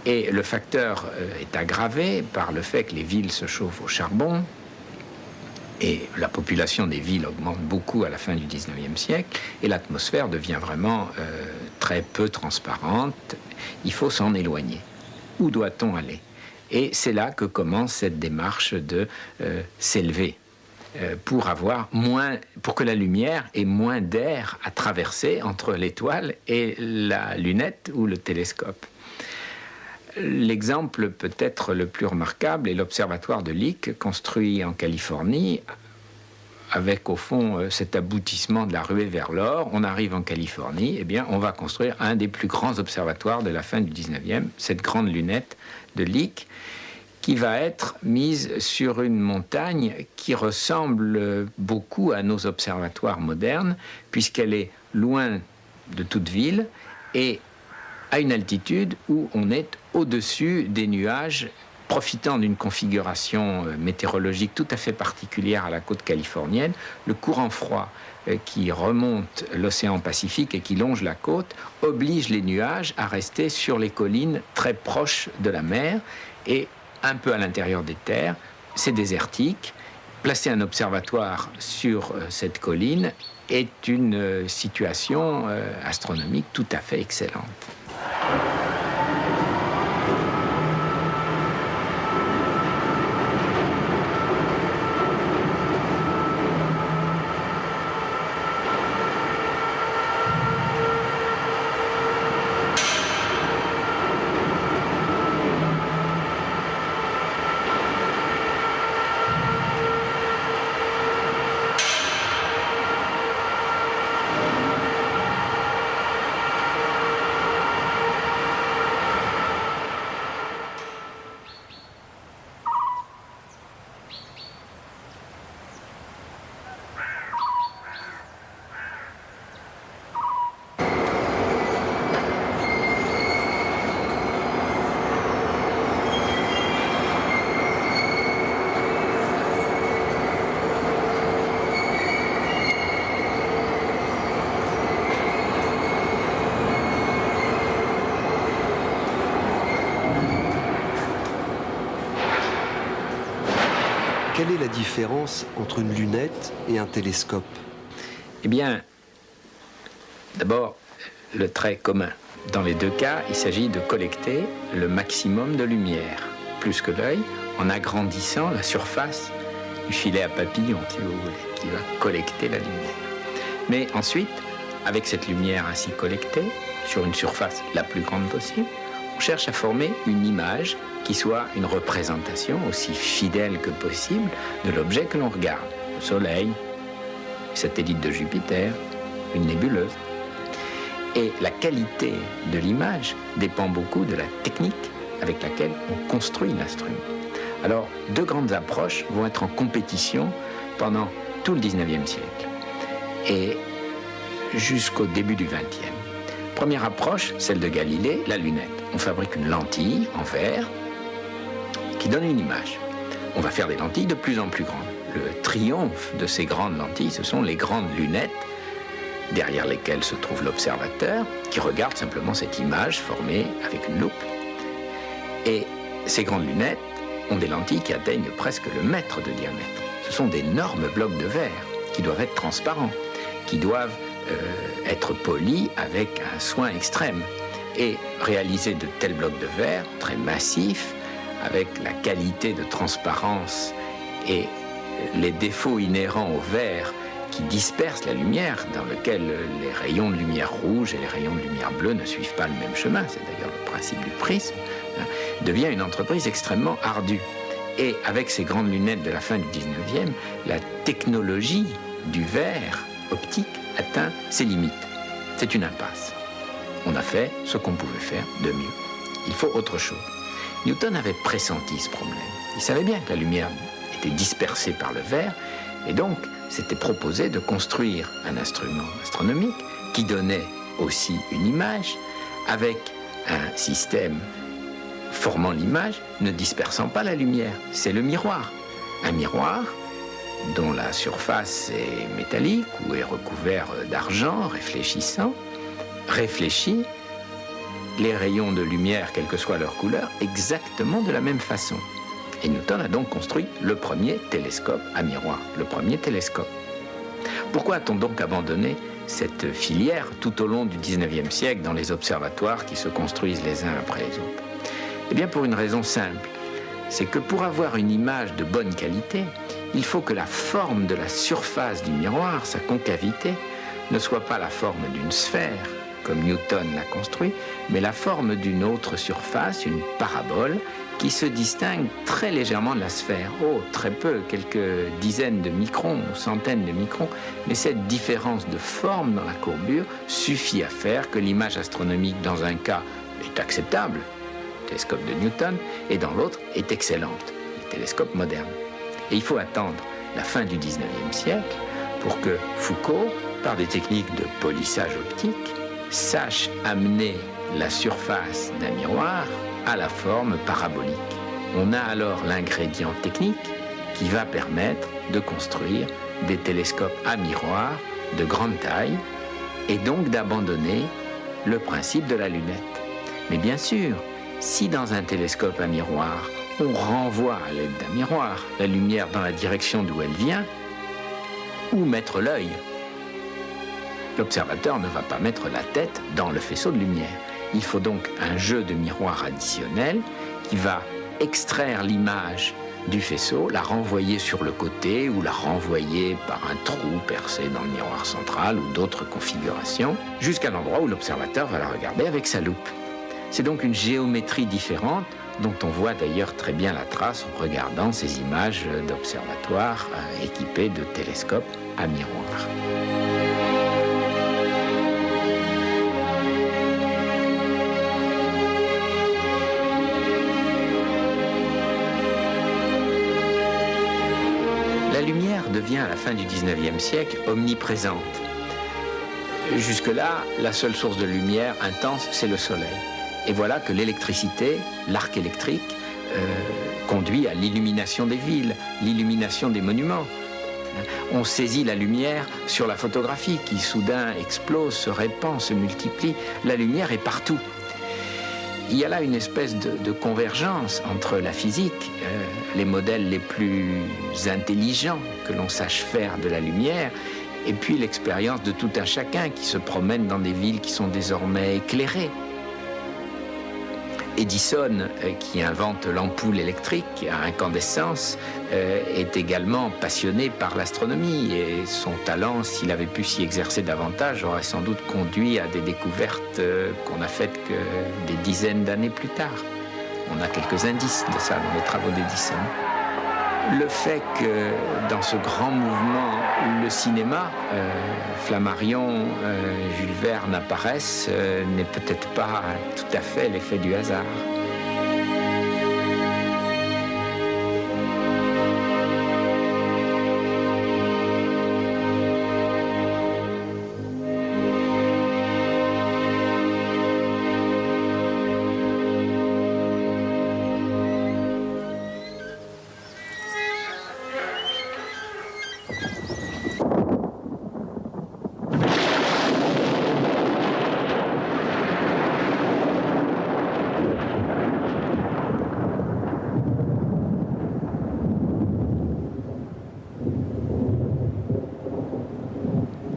Et le facteur est aggravé par le fait que les villes se chauffent au charbon et la population des villes augmente beaucoup à la fin du 19e siècle et l'atmosphère devient vraiment très peu transparente. Il faut s'en éloigner. Où doit-on aller? Et c'est là que commence cette démarche de s'élever. Pour que la lumière ait moins d'air à traverser entre l'étoile et la lunette ou le télescope. L'exemple peut-être le plus remarquable est l'observatoire de Lick, construit en Californie, avec au fond cet aboutissement de la ruée vers l'or. On arrive en Californie, eh bien on va construire un des plus grands observatoires de la fin du 19e, cette grande lunette de Lick, qui va être mise sur une montagne qui ressemble beaucoup à nos observatoires modernes, puisqu'elle est loin de toute ville et à une altitude où on est au-dessus des nuages, profitant d'une configuration météorologique tout à fait particulière à la côte californienne. Le courant froid qui remonte l'océan Pacifique et qui longe la côte oblige les nuages à rester sur les collines très proches de la mer et un peu à l'intérieur des terres. C'est désertique. Placer un observatoire sur cette colline est une situation astronomique tout à fait excellente. Quelle est la différence entre une lunette et un télescope? Eh bien, d'abord, le trait commun. Dans les deux cas, il s'agit de collecter le maximum de lumière, plus que l'œil, en agrandissant la surface du filet à papillon, si vous voulez, qui va collecter la lumière. Mais ensuite, avec cette lumière ainsi collectée, sur une surface la plus grande possible, on cherche à former une image qui soit une représentation aussi fidèle que possible de l'objet que l'on regarde. Le Soleil, le satellite de Jupiter, une nébuleuse. Et la qualité de l'image dépend beaucoup de la technique avec laquelle on construit l'instrument. Alors, deux grandes approches vont être en compétition pendant tout le 19e siècle et jusqu'au début du 20e. Première approche, celle de Galilée, la lunette. On fabrique une lentille en verre qui donne une image. On va faire des lentilles de plus en plus grandes. Le triomphe de ces grandes lentilles, ce sont les grandes lunettes derrière lesquelles se trouve l'observateur qui regarde simplement cette image formée avec une loupe. Et ces grandes lunettes ont des lentilles qui atteignent presque le mètre de diamètre. Ce sont d'énormes blocs de verre qui doivent être transparents, qui doivent être polis avec un soin extrême. Et réaliser de tels blocs de verre très massifs, avec la qualité de transparence et les défauts inhérents au verre qui dispersent la lumière, dans lequel les rayons de lumière rouge et les rayons de lumière bleue ne suivent pas le même chemin, c'est d'ailleurs le principe du prisme, devient une entreprise extrêmement ardue. Et avec ces grandes lunettes de la fin du 19e, la technologie du verre optique atteint ses limites. C'est une impasse. On a fait ce qu'on pouvait faire de mieux. Il faut autre chose. Newton avait pressenti ce problème. Il savait bien que la lumière était dispersée par le verre, et donc s'était proposé de construire un instrument astronomique qui donnait aussi une image, avec un système formant l'image, ne dispersant pas la lumière. C'est le miroir. Un miroir dont la surface est métallique ou est recouvert d'argent réfléchissant, réfléchit les rayons de lumière, quelle que soit leur couleur, exactement de la même façon. Et Newton a donc construit le premier télescope à miroir, le premier télescope. Pourquoi a-t-on donc abandonné cette filière tout au long du 19e siècle dans les observatoires qui se construisent les uns après les autres? Eh bien, pour une raison simple, c'est que pour avoir une image de bonne qualité, il faut que la forme de la surface du miroir, sa concavité, ne soit pas la forme d'une sphère, comme Newton l'a construit, mais la forme d'une autre surface, une parabole, qui se distingue très légèrement de la sphère. Oh, très peu, quelques dizaines de microns ou centaines de microns, mais cette différence de forme dans la courbure suffit à faire que l'image astronomique, dans un cas, est acceptable, le télescope de Newton, et dans l'autre est excellente, les télescopes modernes. Et il faut attendre la fin du 19e siècle pour que Foucault, par des techniques de polissage optique, sache amener la surface d'un miroir à la forme parabolique. On a alors l'ingrédient technique qui va permettre de construire des télescopes à miroir de grande taille et donc d'abandonner le principe de la lunette. Mais bien sûr, si dans un télescope à miroir, on renvoie à l'aide d'un miroir la lumière dans la direction d'où elle vient, où mettre l'œil? L'observateur ne va pas mettre la tête dans le faisceau de lumière. Il faut donc un jeu de miroir additionnel qui va extraire l'image du faisceau, la renvoyer sur le côté ou la renvoyer par un trou percé dans le miroir central ou d'autres configurations, jusqu'à l'endroit où l'observateur va la regarder avec sa loupe. C'est donc une géométrie différente dont on voit d'ailleurs très bien la trace en regardant ces images d'observatoires équipés de télescopes à miroir. La lumière devient à la fin du 19e siècle omniprésente. Jusque-là, la seule source de lumière intense, c'est le soleil. Et voilà que l'électricité, l'arc électrique, conduit à l'illumination des villes, l'illumination des monuments. On saisit la lumière sur la photographie qui soudain explose, se répand, se multiplie. La lumière est partout. Il y a là une espèce de convergence entre la physique, les modèles les plus intelligents que l'on sache faire de la lumière, et puis l'expérience de tout un chacun qui se promène dans des villes qui sont désormais éclairées. Edison, qui invente l'ampoule électrique à incandescence, est également passionné par l'astronomie et son talent, s'il avait pu s'y exercer davantage, aurait sans doute conduit à des découvertes qu'on n'a faites que des dizaines d'années plus tard. On a quelques indices de ça dans les travaux d'Edison. Le fait que dans ce grand mouvement, le cinéma, Flammarion, Jules Verne apparaissent, n'est peut-être pas tout à fait l'effet du hasard.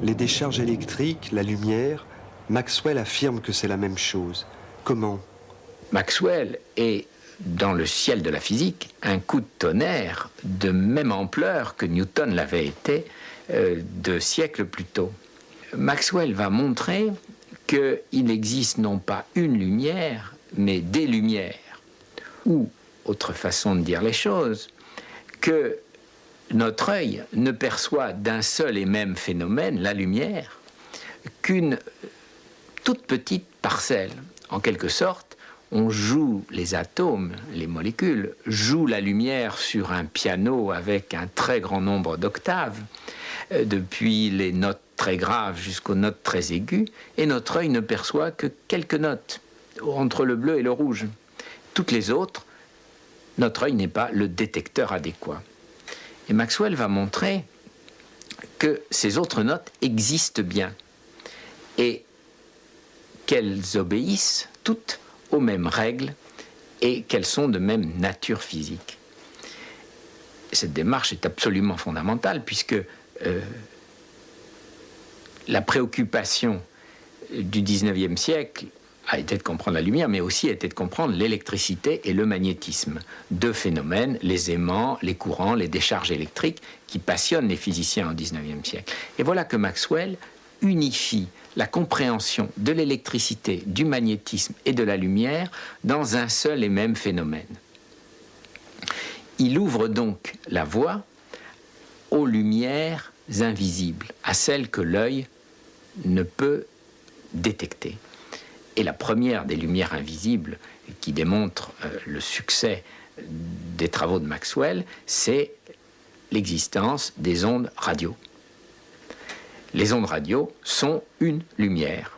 Les décharges électriques, la lumière, Maxwell affirme que c'est la même chose. Comment? Maxwell est, dans le ciel de la physique, un coup de tonnerre de même ampleur que Newton l'avait été 2 siècles plus tôt. Maxwell va montrer qu'il existe non pas une lumière, mais des lumières. Ou, autre façon de dire les choses, que notre œil ne perçoit d'un seul et même phénomène, la lumière, qu'une toute petite parcelle. En quelque sorte, on joue les atomes, les molécules, jouent la lumière sur un piano avec un très grand nombre d'octaves, depuis les notes très graves jusqu'aux notes très aiguës, et notre œil ne perçoit que quelques notes, entre le bleu et le rouge. Toutes les autres, notre œil n'est pas le détecteur adéquat. Et Maxwell va montrer que ces autres notes existent bien et qu'elles obéissent toutes aux mêmes règles et qu'elles sont de même nature physique. Cette démarche est absolument fondamentale puisque la préoccupation du 19e siècle a été de comprendre la lumière, mais aussi a été de comprendre l'électricité et le magnétisme. 2 phénomènes, les aimants, les courants, les décharges électriques, qui passionnent les physiciens au 19e siècle. Et voilà que Maxwell unifie la compréhension de l'électricité, du magnétisme et de la lumière dans un seul et même phénomène. Il ouvre donc la voie aux lumières invisibles, à celles que l'œil ne peut détecter. Et la première des lumières invisibles qui démontre le succès des travaux de Maxwell, c'est l'existence des ondes radio. Les ondes radio sont une lumière.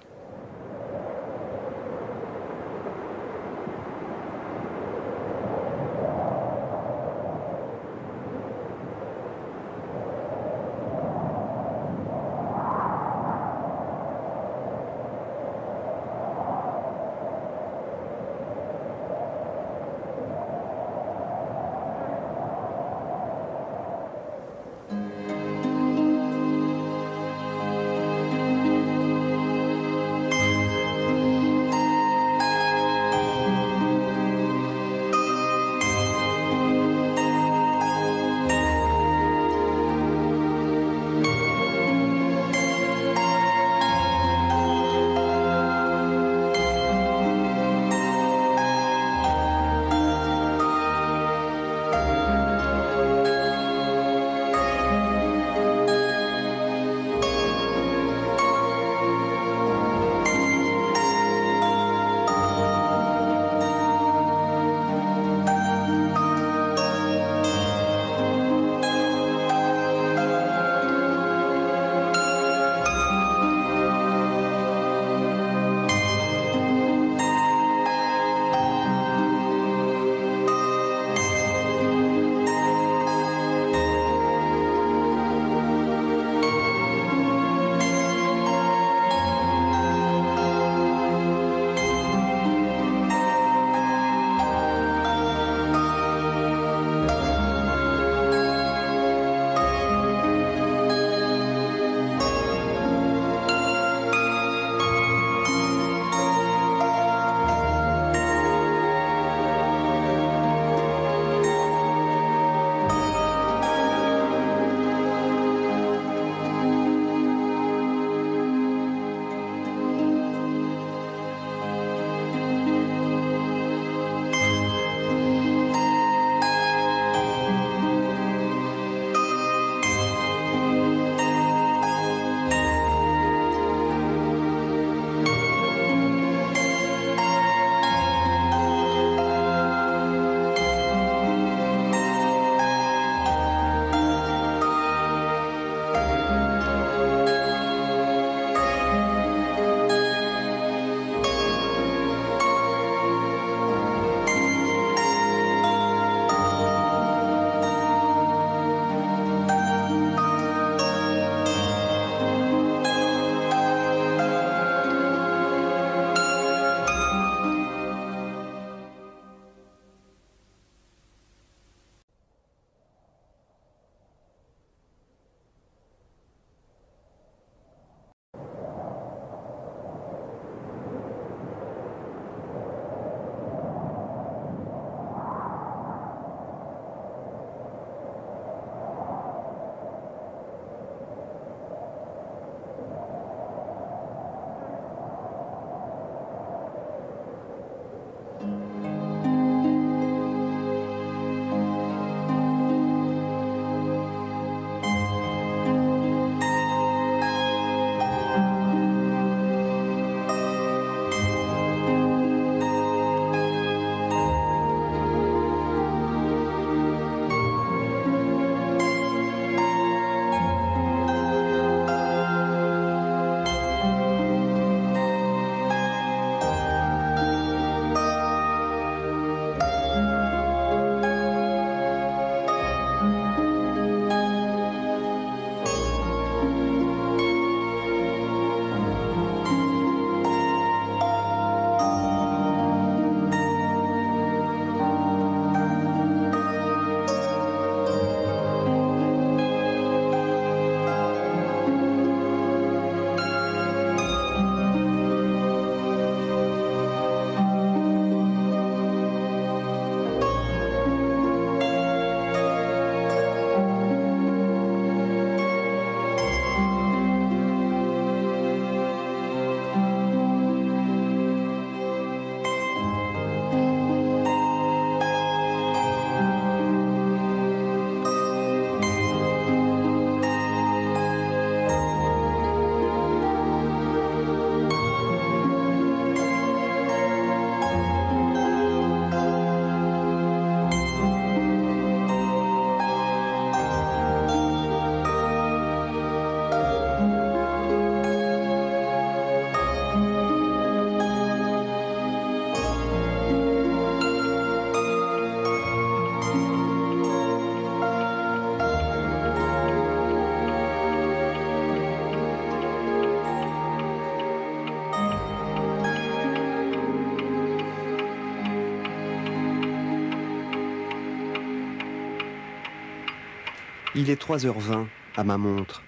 Il est 3h20 à ma montre.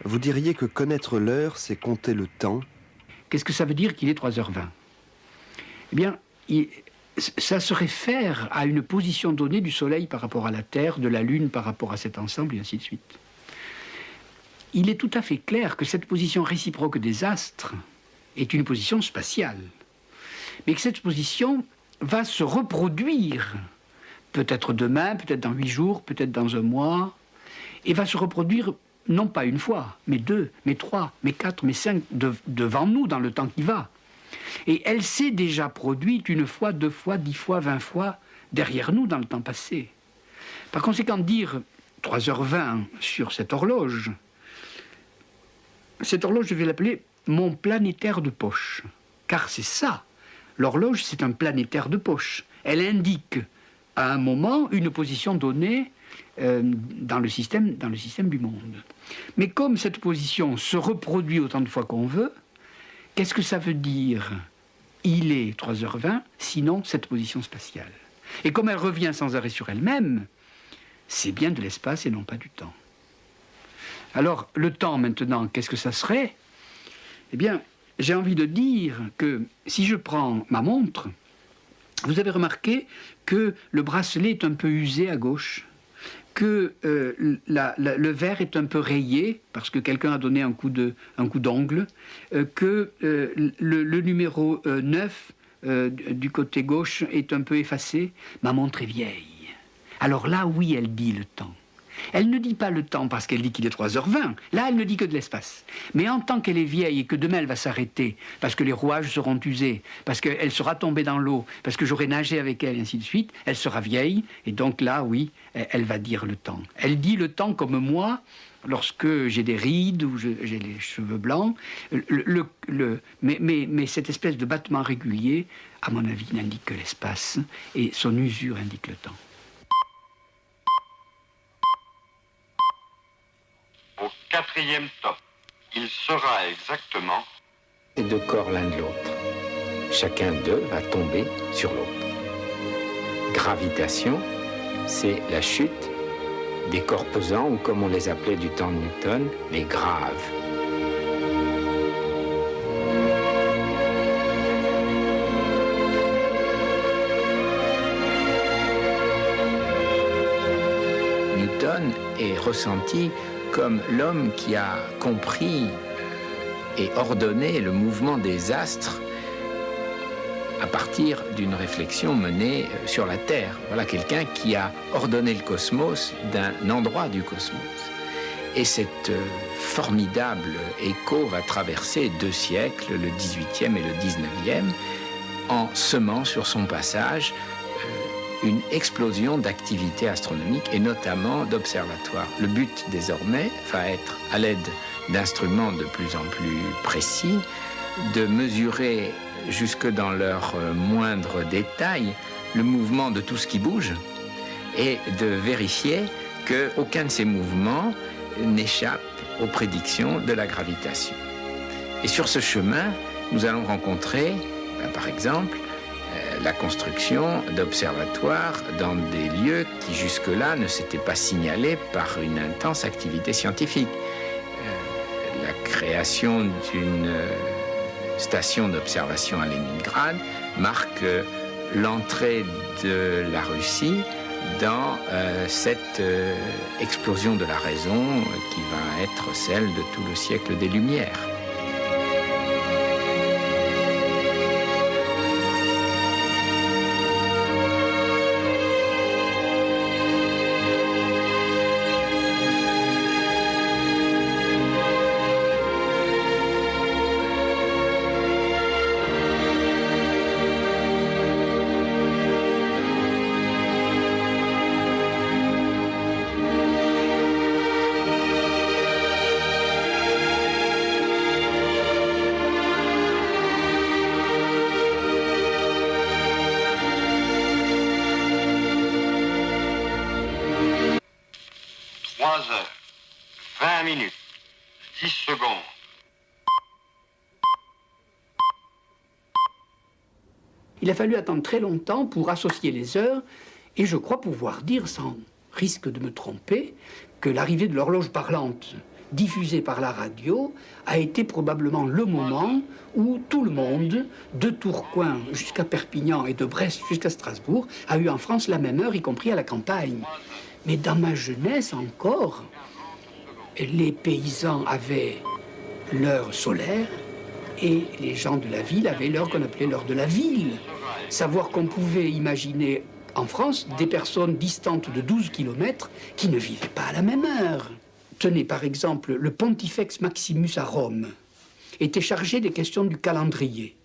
Vous diriez que connaître l'heure, c'est compter le temps. Qu'est-ce que ça veut dire qu'il est 3h20? Eh bien, ça se réfère à une position donnée du Soleil par rapport à la Terre, de la Lune par rapport à cet ensemble, et ainsi de suite. Il est tout à fait clair que cette position réciproque des astres est une position spatiale, mais que cette position va se reproduire, peut-être demain, peut-être dans 8 jours, peut-être dans un mois, et va se reproduire non pas une fois, mais 2, mais 3, mais 4, mais 5, devant nous dans le temps qui va. Et elle s'est déjà produite 1 fois, 2 fois, 10 fois, 20 fois derrière nous dans le temps passé. Par conséquent, dire 3h20 sur cette horloge, je vais l'appeler mon planétaire de poche. Car c'est ça. L'horloge, c'est un planétaire de poche. Elle indique à un moment une position donnée dans le système du monde. Mais comme cette position se reproduit autant de fois qu'on veut, qu'est-ce que ça veut dire? Il est 3h20, sinon cette position spatiale. Et comme elle revient sans arrêt sur elle-même, c'est bien de l'espace et non pas du temps. Alors, le temps maintenant, qu'est-ce que ça serait? Eh bien, j'ai envie de dire que si je prends ma montre, vous avez remarqué que le bracelet est un peu usé à gauche, que le verre est un peu rayé parce que quelqu'un a donné un coup d'ongle, que le numéro 9 du côté gauche est un peu effacé. Ma montre est vieille. Alors là, oui, elle dit le temps. Elle ne dit pas le temps parce qu'elle dit qu'il est 3h20. Là, elle ne dit que de l'espace. Mais en tant qu'elle est vieille et que demain elle va s'arrêter, parce que les rouages seront usés, parce qu'elle sera tombée dans l'eau, parce que j'aurai nagé avec elle, et ainsi de suite, elle sera vieille. Et donc là, oui, elle va dire le temps. Elle dit le temps comme moi, lorsque j'ai des rides ou j'ai les cheveux blancs. Mais cette espèce de battement régulier, à mon avis, n'indique que l'espace. Et son usure indique le temps. Au 4e top, il sera exactement... Les 2 corps l'un de l'autre. Chacun d'eux va tomber sur l'autre. Gravitation, c'est la chute des corps pesants, ou comme on les appelait du temps de Newton, les graves. Newton est ressenti comme l'homme qui a compris et ordonné le mouvement des astres à partir d'une réflexion menée sur la Terre. Voilà quelqu'un qui a ordonné le cosmos d'un endroit du cosmos. Et cette formidable écho va traverser 2 siècles, le 18e et le 19e, en semant sur son passage une explosion d'activités astronomiques et notamment d'observatoires. Le but désormais va être, à l'aide d'instruments de plus en plus précis, de mesurer jusque dans leurs moindres détails le mouvement de tout ce qui bouge et de vérifier qu'aucun de ces mouvements n'échappe aux prédictions de la gravitation. Et sur ce chemin, nous allons rencontrer, par exemple, la construction d'observatoires dans des lieux qui jusque-là ne s'étaient pas signalés par une intense activité scientifique. La création d'une station d'observation à Leningrad marque l'entrée de la Russie dans cette explosion de la raison qui va être celle de tout le siècle des Lumières. Il a fallu attendre très longtemps pour associer les heures, et je crois pouvoir dire, sans risque de me tromper, que l'arrivée de l'horloge parlante diffusée par la radio a été probablement le moment où tout le monde, de Tourcoing jusqu'à Perpignan et de Brest jusqu'à Strasbourg, a eu en France la même heure, y compris à la campagne. Mais dans ma jeunesse encore, les paysans avaient l'heure solaire et les gens de la ville avaient l'heure qu'on appelait l'heure de la ville. Savoir qu'on pouvait imaginer en France des personnes distantes de 12 km qui ne vivaient pas à la même heure. Tenez, par exemple, le Pontifex Maximus à Rome était chargé des questions du calendrier.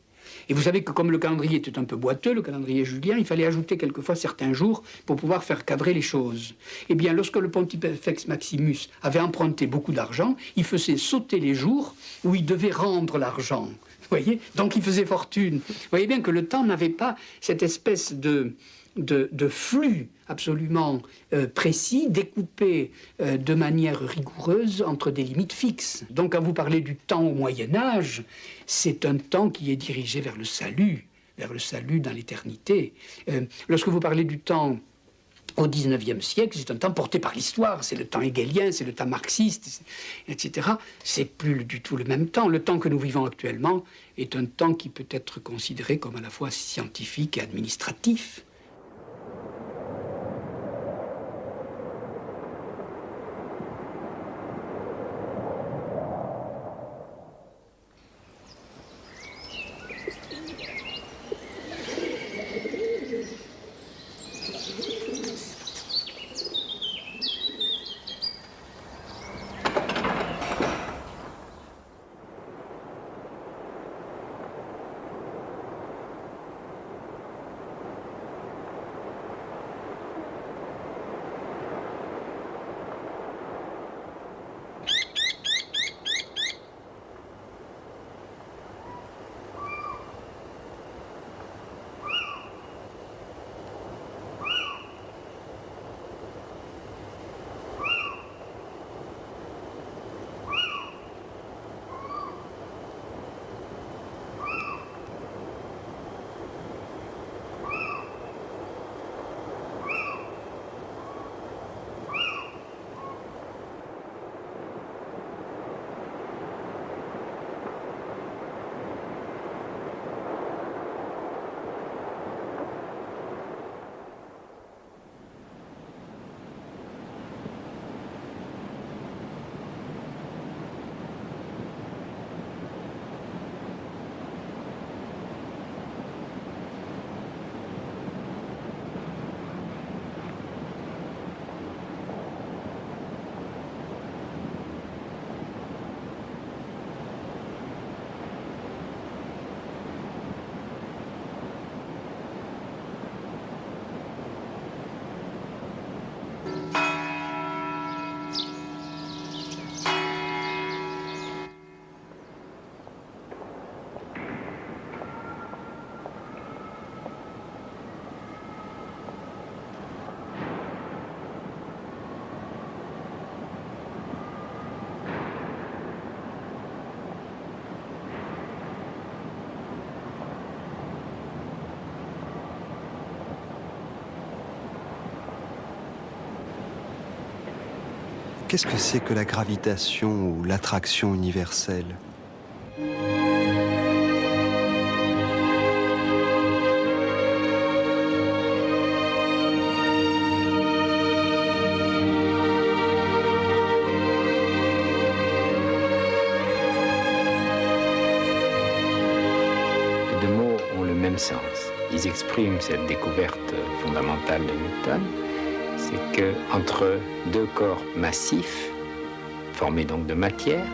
Et vous savez que comme le calendrier était un peu boiteux, le calendrier julien, il fallait ajouter quelquefois certains jours pour pouvoir faire cadrer les choses. Eh bien, lorsque le Pontifex Maximus avait emprunté beaucoup d'argent, il faisait sauter les jours où il devait rendre l'argent. Vous voyez? Donc il faisait fortune. Vous voyez bien que le temps n'avait pas cette espèce de flux absolument précis, découpé de manière rigoureuse entre des limites fixes. Donc quand vous parlez du temps au Moyen-Âge, c'est un temps qui est dirigé vers le salut dans l'éternité. Lorsque vous parlez du temps au XIXe siècle, c'est un temps porté par l'histoire, c'est le temps hegelien, c'est le temps marxiste, etc. C'est plus du tout le même temps. Le temps que nous vivons actuellement est un temps qui peut être considéré comme à la fois scientifique et administratif. Qu'est-ce que c'est que la gravitation ou l'attraction universelle ? Les deux mots ont le même sens. Ils expriment cette découverte fondamentale de Newton. C'est qu'entre deux corps massifs, formés donc de matière,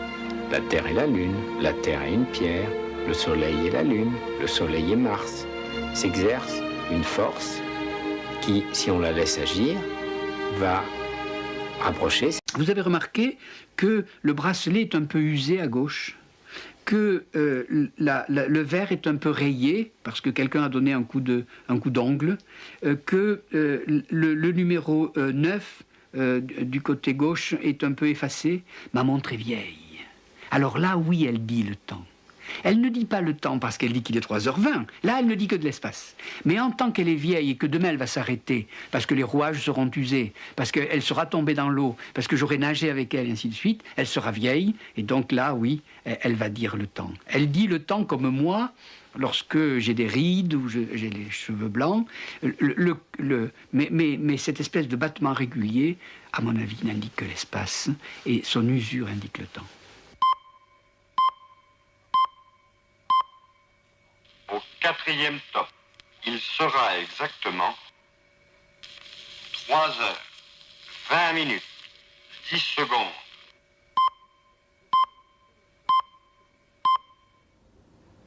la Terre et la Lune, la Terre et une pierre, le Soleil et la Lune, le Soleil et Mars, s'exerce une force qui, si on la laisse agir, va rapprocher. Vous avez remarqué que le bracelet est un peu usé à gauche, que le verre est un peu rayé parce que quelqu'un a donné un coup d'ongle, que le numéro 9 du côté gauche est un peu effacé. Ma montre est vieille. Alors là, oui, elle dit le temps. Elle ne dit pas le temps parce qu'elle dit qu'il est 3h20. Là, elle ne dit que de l'espace. Mais en tant qu'elle est vieille et que demain elle va s'arrêter, parce que les rouages seront usés, parce qu'elle sera tombée dans l'eau, parce que j'aurai nagé avec elle, et ainsi de suite, elle sera vieille. Et donc là, oui, elle va dire le temps. Elle dit le temps comme moi, lorsque j'ai des rides ou j'ai les cheveux blancs. Mais cette espèce de battement régulier, à mon avis, n'indique que l'espace. Et son usure indique le temps. Au 4e top, il sera exactement 3h20, 10 secondes.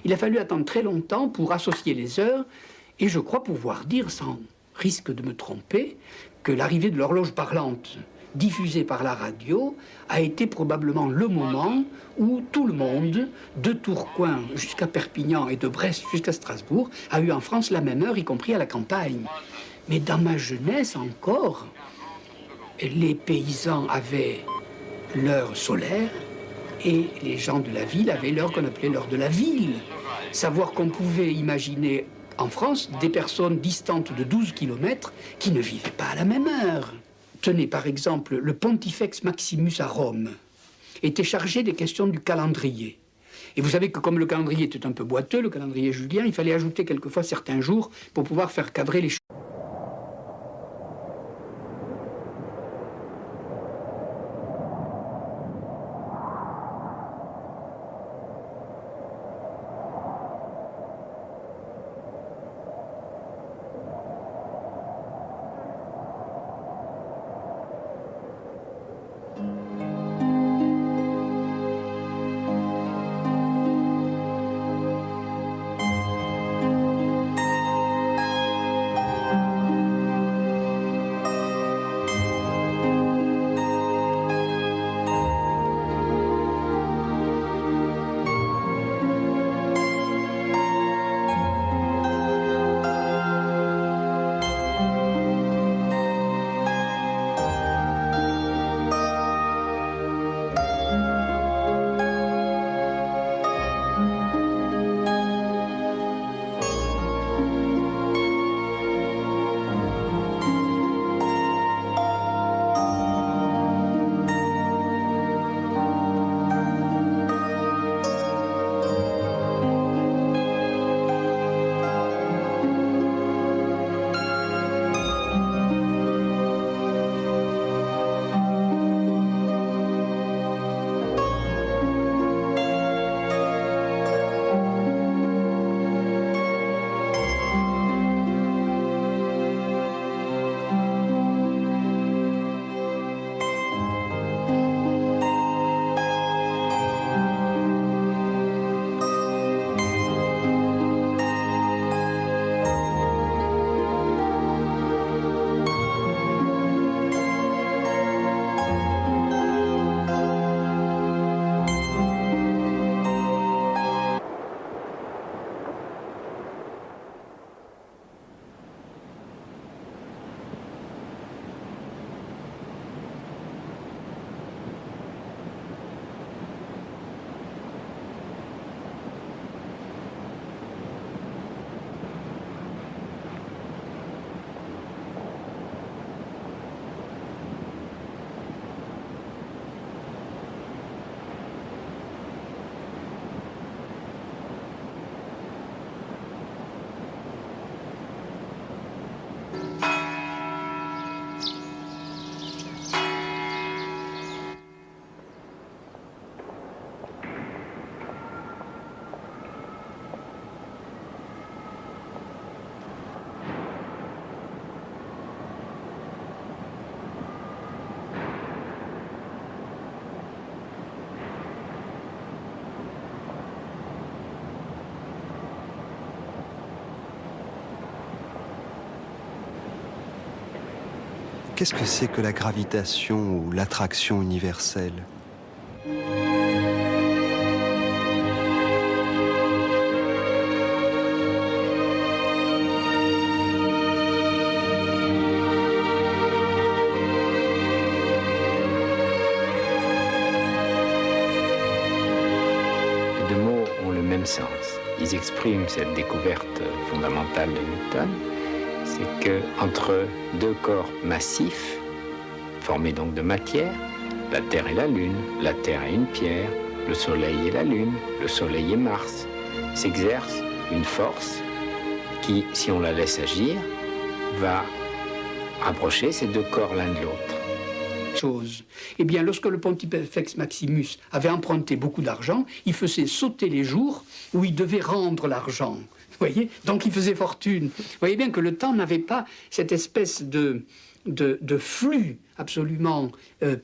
Il a fallu attendre très longtemps pour associer les heures, et je crois pouvoir dire, sans risque de me tromper, que l'arrivée de l'horloge parlante diffusée par la radio a été probablement le moment où tout le monde, de Tourcoing jusqu'à Perpignan et de Brest jusqu'à Strasbourg, a eu en France la même heure, y compris à la campagne. Mais dans ma jeunesse encore, les paysans avaient l'heure solaire et les gens de la ville avaient l'heure qu'on appelait l'heure de la ville. Savoir qu'on pouvait imaginer en France des personnes distantes de 12 km qui ne vivaient pas à la même heure. Tenez par exemple, le Pontifex Maximus à Rome était chargé des questions du calendrier. Et vous savez que comme le calendrier était un peu boiteux, le calendrier julien, il fallait ajouter quelquefois certains jours pour pouvoir faire cadrer les choses. Qu'est-ce que c'est que la gravitation ou l'attraction universelle ? même sens. Ils expriment cette découverte fondamentale de Newton, c'est que entre deux corps massifs, formés donc de matière, la Terre et la Lune, la Terre et une pierre, le Soleil et la Lune, le Soleil et Mars, s'exerce une force qui, si on la laisse agir, va rapprocher ces deux corps l'un de l'autre. Eh bien, lorsque le Pontifex Maximus avait emprunté beaucoup d'argent, il faisait sauter les jours où il devait rendre l'argent. Vous voyez? Donc il faisait fortune. Vous voyez bien que le temps n'avait pas cette espèce de flux absolument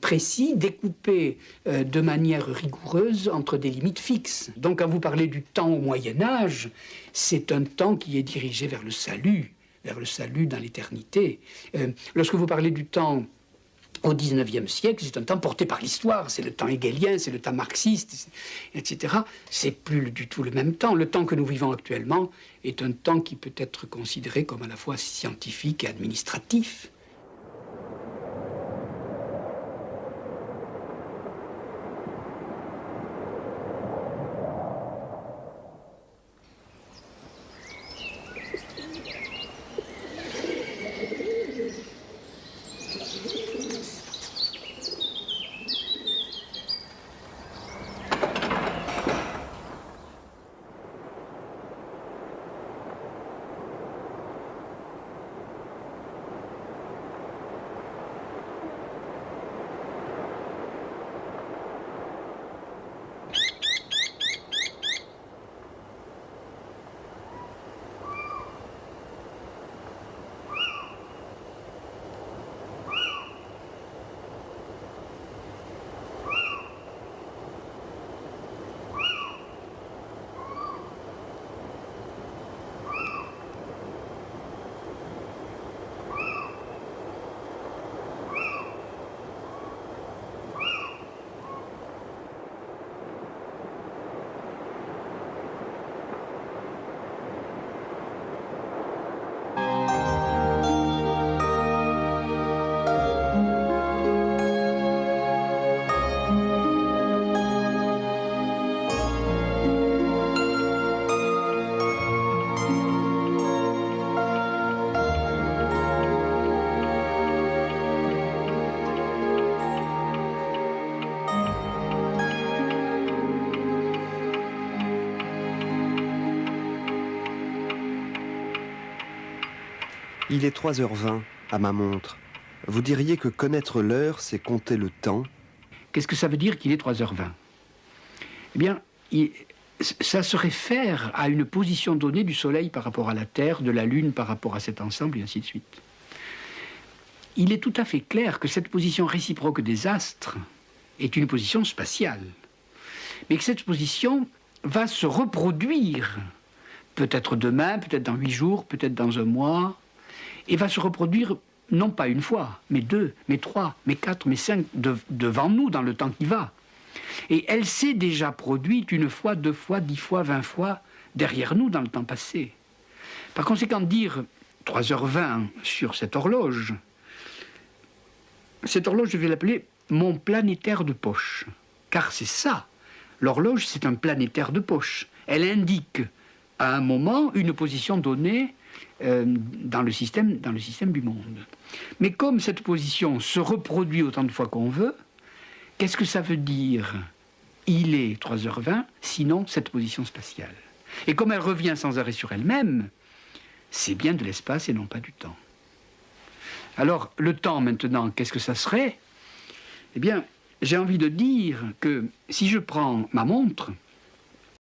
précis, découpé de manière rigoureuse entre des limites fixes. Donc quand vous parlez du temps au Moyen-Âge, c'est un temps qui est dirigé vers le salut dans l'éternité. Lorsque vous parlez du temps au XIXe siècle, c'est un temps porté par l'histoire, c'est le temps hegelien, c'est le temps marxiste, etc. C'est plus du tout le même temps. Le temps que nous vivons actuellement est un temps qui peut être considéré comme à la fois scientifique et administratif. Il est 3h20 à ma montre. Vous diriez que connaître l'heure, c'est compter le temps? Qu'est-ce que ça veut dire qu'il est 3h20? Eh bien, ça se réfère à une position donnée du Soleil par rapport à la Terre, de la Lune par rapport à cet ensemble, et ainsi de suite. Il est tout à fait clair que cette position réciproque des astres est une position spatiale, mais que cette position va se reproduire, peut-être demain, peut-être dans 8 jours, peut-être dans un mois, et va se reproduire non pas une fois, mais 2, mais 3, mais 4, mais 5, devant nous dans le temps qui va. Et elle s'est déjà produite 1 fois, 2 fois, 10 fois, 20 fois derrière nous dans le temps passé. Par conséquent, dire 3h20 sur cette horloge, je vais l'appeler mon planétaire de poche. Car c'est ça, l'horloge c'est un planétaire de poche. Elle indique à un moment une position donnée dans le système du monde. Mais comme cette position se reproduit autant de fois qu'on veut, qu'est-ce que ça veut dire? Il est 3h20, sinon cette position spatiale. Et comme elle revient sans arrêt sur elle-même, c'est bien de l'espace et non pas du temps. Alors, le temps maintenant, qu'est-ce que ça serait? Eh bien, j'ai envie de dire que si je prends ma montre,